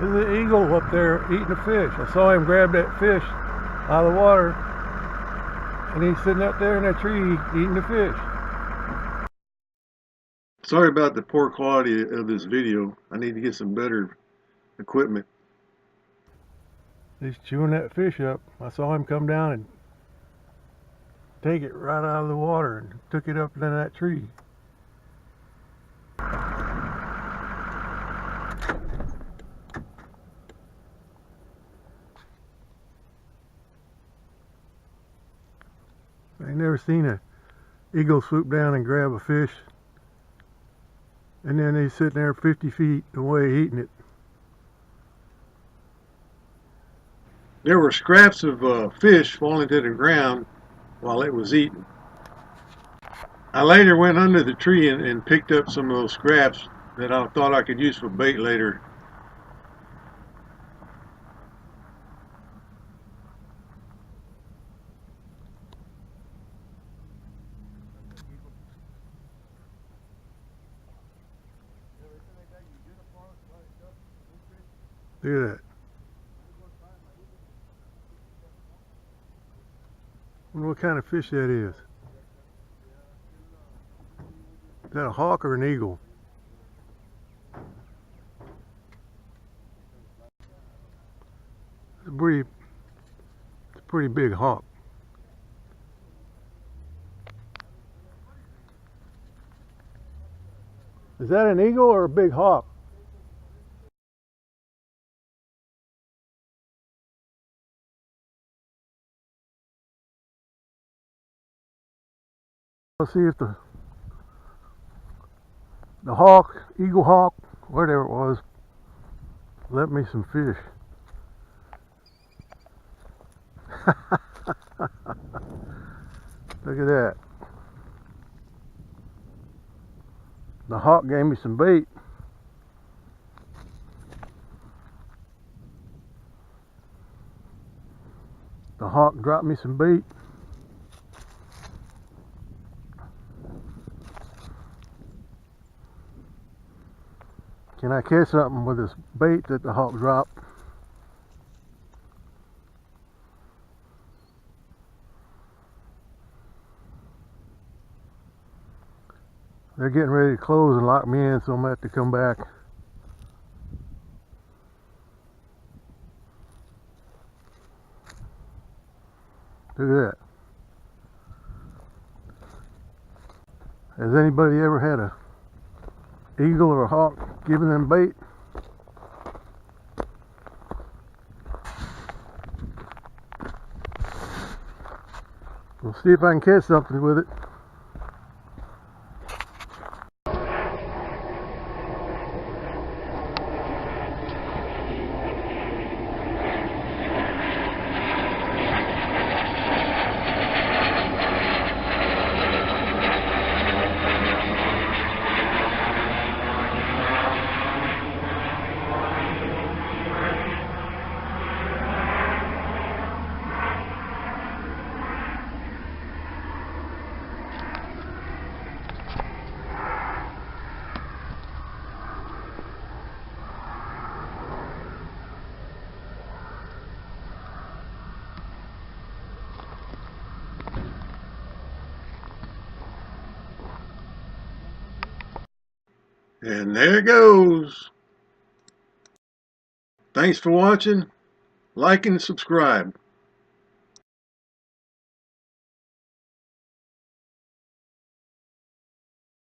There's an eagle up there eating a fish. I saw him grab that fish out of the water, and he's sitting up there in that tree eating the fish. Sorry about the poor quality of this video. I need to get some better equipment. He's chewing that fish up. I saw him come down and take it right out of the water and took it up into that tree. I ain't never seen an eagle swoop down and grab a fish and then he's sitting there 50 feet away eating it. There were scraps of fish falling to the ground while it was eaten. I later went under the tree and picked up some of those scraps that I thought I could use for bait later. Look at that. I wonder what kind of fish that is. Is that a hawk or an eagle? It's a pretty big hawk. Is that an eagle or a big hawk? Let's see if the hawk, eagle hawk, whatever it was, let me some fish. Look at that. The hawk gave me some bait. The hawk dropped me some bait. Can I catch something with this bait that the hawk dropped? They're getting ready to close and lock me in, so I'm going to have to come back. Look at that. Has anybody ever had a eagle or a hawk giving them bait? We'll see if I can catch something with it. And there it goes. Thanks for watching. Like and subscribe.